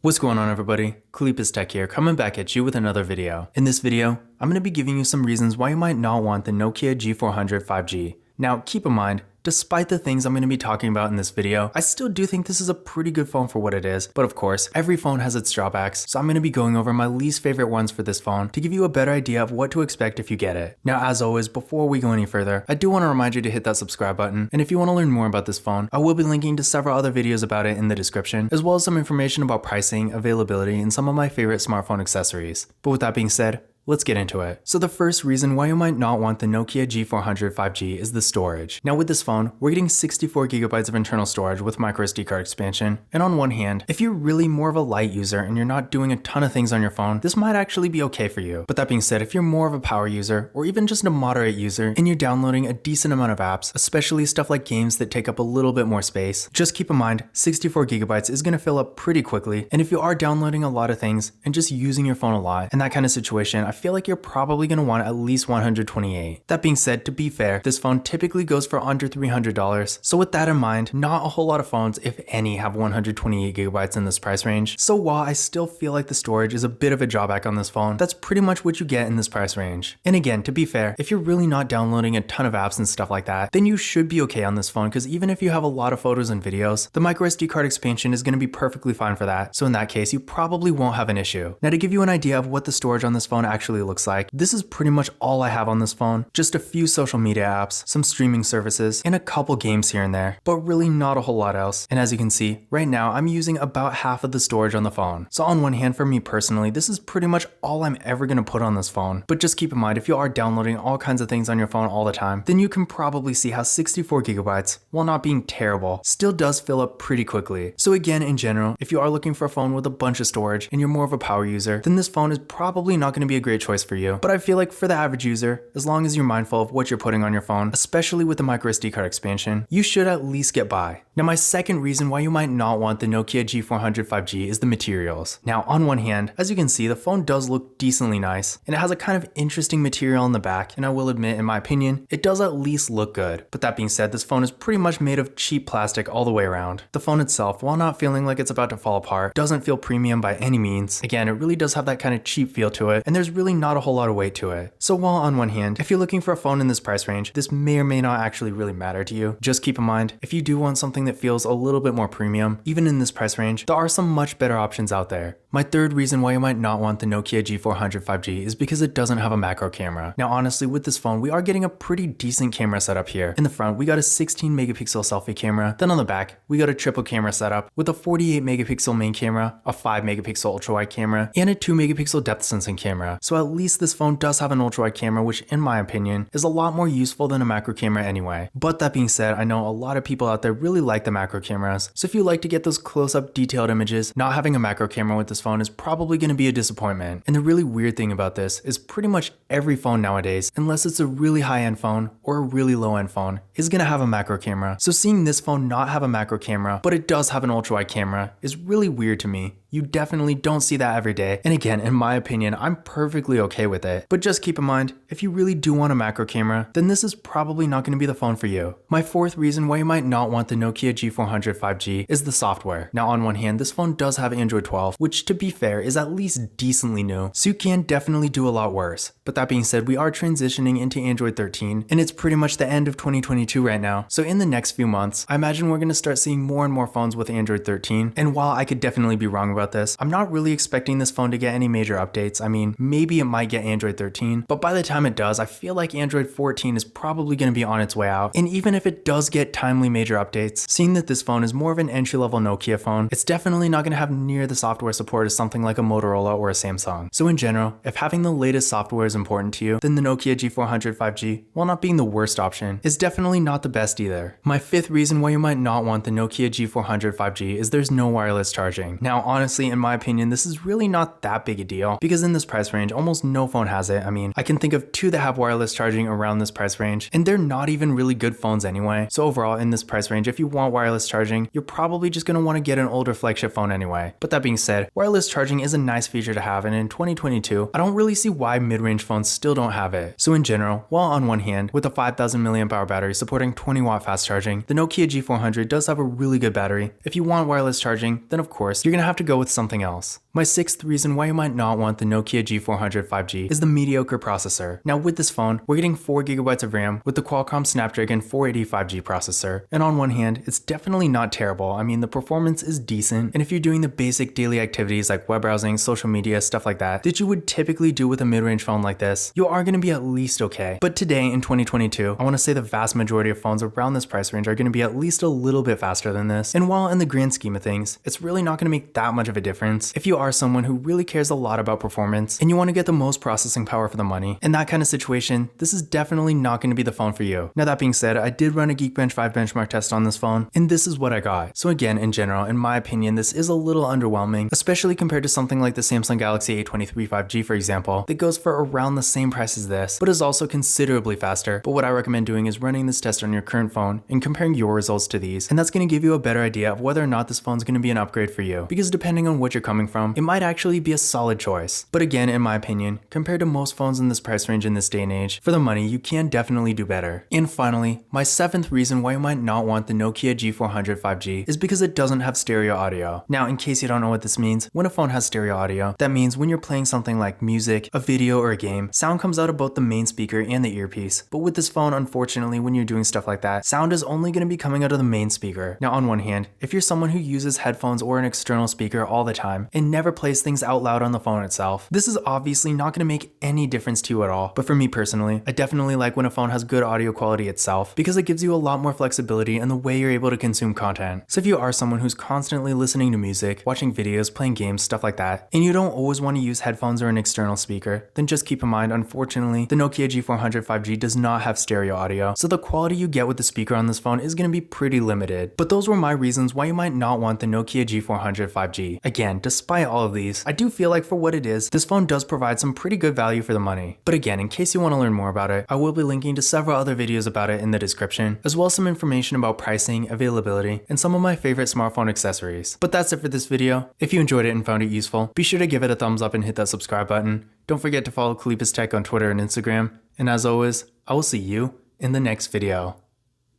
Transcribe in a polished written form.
What's going on, everybody? Kalipis Tech here, coming back at you with another video. In this video, I'm going to be giving you some reasons why you might not want the Nokia G400 5G. Now, keep in mind, despite the things I'm going to be talking about in this video, I still do think this is a pretty good phone for what it is. But of course, every phone has its drawbacks, so I'm going to be going over my least favorite ones for this phone to give you a better idea of what to expect if you get it. Now, as always, before we go any further, I do want to remind you to hit that subscribe button, and if you want to learn more about this phone, I will be linking to several other videos about it in the description, as well as some information about pricing, availability, and some of my favorite smartphone accessories. But with that being said, let's get into it. So the first reason why you might not want the Nokia G400 5G is the storage. Now with this phone, we're getting 64 gigabytes of internal storage with microSD card expansion. And on one hand, if you're really more of a light user and you're not doing a ton of things on your phone, this might actually be okay for you. But that being said, if you're more of a power user or even just a moderate user and you're downloading a decent amount of apps, especially stuff like games that take up a little bit more space, just keep in mind 64 gigabytes is going to fill up pretty quickly. And if you are downloading a lot of things and just using your phone a lot, in that kind of situation, I feel like you're probably going to want at least 128. That being said, to be fair, this phone typically goes for under $300. So with that in mind, not a whole lot of phones, if any, have 128 gigabytes in this price range. So while I still feel like the storage is a bit of a drawback on this phone, that's pretty much what you get in this price range. And again, to be fair, if you're really not downloading a ton of apps and stuff like that, then you should be okay on this phone, because even if you have a lot of photos and videos, the microSD card expansion is going to be perfectly fine for that. So in that case, you probably won't have an issue. Now to give you an idea of what the storage on this phone actually looks like, this is pretty much all I have on this phone. Just a few social media apps, some streaming services, and a couple games here and there, but really not a whole lot else. And as you can see, right now I'm using about half of the storage on the phone. So on one hand, for me personally, this is pretty much all I'm ever going to put on this phone. But just keep in mind, if you are downloading all kinds of things on your phone all the time, then you can probably see how 64 gigabytes, while not being terrible, still does fill up pretty quickly. So again, in general, if you are looking for a phone with a bunch of storage and you're more of a power user, then this phone is probably not going to be a great choice for you. But I feel like for the average user, as long as you're mindful of what you're putting on your phone, especially with the microSD card expansion, you should at least get by. Now my second reason why you might not want the Nokia G400 5G is the materials. Now on one hand, as you can see, the phone does look decently nice, and it has a kind of interesting material in the back, and I will admit, in my opinion, it does at least look good. But that being said, this phone is pretty much made of cheap plastic all the way around. The phone itself, while not feeling like it's about to fall apart, doesn't feel premium by any means. Again, it really does have that kind of cheap feel to it, and there's really not a whole lot of weight to it. So while on one hand, if you're looking for a phone in this price range, this may or may not actually really matter to you. Just keep in mind, if you do want something that feels a little bit more premium, even in this price range, there are some much better options out there. My third reason why you might not want the Nokia G400 5G is because it doesn't have a macro camera. Now honestly, with this phone, we are getting a pretty decent camera setup here. In the front, we got a 16 megapixel selfie camera. Then on the back, we got a triple camera setup with a 48 megapixel main camera, a 5 megapixel ultra wide camera, and a 2 megapixel depth sensing camera. So at least this phone does have an ultra wide camera, which in my opinion is a lot more useful than a macro camera anyway. But that being said, I know a lot of people out there really like the macro cameras. So if you like to get those close-up detailed images, not having a macro camera with this phone is probably going to be a disappointment. And the really weird thing about this is pretty much every phone nowadays, unless it's a really high-end phone or a really low-end phone, is going to have a macro camera. So seeing this phone not have a macro camera, but it does have an ultra-wide camera, is really weird to me. You definitely don't see that every day. And again, in my opinion, I'm perfectly okay with it. But just keep in mind, if you really do want a macro camera, then this is probably not going to be the phone for you. My fourth reason why you might not want the Nokia G400 5G is the software. Now on one hand, this phone does have Android 12, which to be fair is at least decently new, so you can definitely do a lot worse. But that being said, we are transitioning into Android 13, and it's pretty much the end of 2022 right now. So in the next few months, I imagine we're going to start seeing more and more phones with Android 13. And while I could definitely be wrong about this, I'm not really expecting this phone to get any major updates. I mean, maybe it might get Android 13, but by the time it does, I feel like Android 14 is probably going to be on its way out. And even if it does get timely major updates, seeing that this phone is more of an entry-level Nokia phone, it's definitely not going to have near the software support as something like a Motorola or a Samsung. So in general, if having the latest software is important to you, then the Nokia G400 5G, while not being the worst option, is definitely not the best either. My fifth reason why you might not want the Nokia G400 5G is there's no wireless charging. Now honestly, in my opinion, this is really not that big a deal, because in this price range, almost no phone has it. I mean, I can think of two that have wireless charging around this price range, and they're not even really good phones anyway. So overall, in this price range, if you want wireless charging, you're probably just going to want to get an older flagship phone anyway. But that being said, wireless charging is a nice feature to have, and in 2022, I don't really see why mid-range phones still don't have it. So in general, while on one hand, with a 5000 mAh battery supporting 20 watt fast charging, the Nokia G400 does have a really good battery. If you want wireless charging, then of course, you're going to have to go with something else. My sixth reason why you might not want the Nokia G400 5G is the mediocre processor. Now with this phone, we're getting 4GB of RAM with the Qualcomm Snapdragon 480 5G processor. And on one hand, it's definitely not terrible. I mean, the performance is decent. And if you're doing the basic daily activities like web browsing, social media, stuff like that you would typically do with a mid-range phone like this, you are going to be at least okay. But today in 2022, I want to say the vast majority of phones around this price range are going to be at least a little bit faster than this. And while in the grand scheme of things, it's really not going to make that much of a difference. If you are someone who really cares a lot about performance and you want to get the most processing power for the money, in that kind of situation, this is definitely not going to be the phone for you. Now that being said, I did run a Geekbench 5 benchmark test on this phone, and this is what I got. So again, in general, in my opinion, this is a little underwhelming, especially compared to something like the Samsung Galaxy A23 5G, for example, that goes for around the same price as this, but is also considerably faster. But what I recommend doing is running this test on your current phone and comparing your results to these, and that's going to give you a better idea of whether or not this phone's going to be an upgrade for you, because depending on what you're coming from, it might actually be a solid choice. But again, in my opinion, compared to most phones in this price range in this day and age, for the money, you can definitely do better. And finally, my seventh reason why you might not want the Nokia G400 5G is because it doesn't have stereo audio. Now, in case you don't know what this means, when a phone has stereo audio, that means when you're playing something like music, a video, or a game, sound comes out of both the main speaker and the earpiece. But with this phone, unfortunately, when you're doing stuff like that, sound is only going to be coming out of the main speaker. Now, on one hand, if you're someone who uses headphones or an external speaker all the time and never plays things out loud on the phone itself, this is obviously not going to make any difference to you at all. But for me personally, I definitely like when a phone has good audio quality itself, because it gives you a lot more flexibility in the way you're able to consume content. So if you are someone who's constantly listening to music, watching videos, playing games, stuff like that, and you don't always want to use headphones or an external speaker, then just keep in mind, unfortunately, the Nokia G400 5G does not have stereo audio, so the quality you get with the speaker on this phone is going to be pretty limited. But those were my reasons why you might not want the Nokia G400 5G. Again, despite all of these, I do feel like for what it is, this phone does provide some pretty good value for the money. But again, in case you want to learn more about it, I will be linking to several other videos about it in the description, as well as some information about pricing, availability, and some of my favorite smartphone accessories. But that's it for this video. If you enjoyed it and found it useful, be sure to give it a thumbs up and hit that subscribe button. Don't forget to follow Kalipis Tech on Twitter and Instagram. And as always, I will see you in the next video.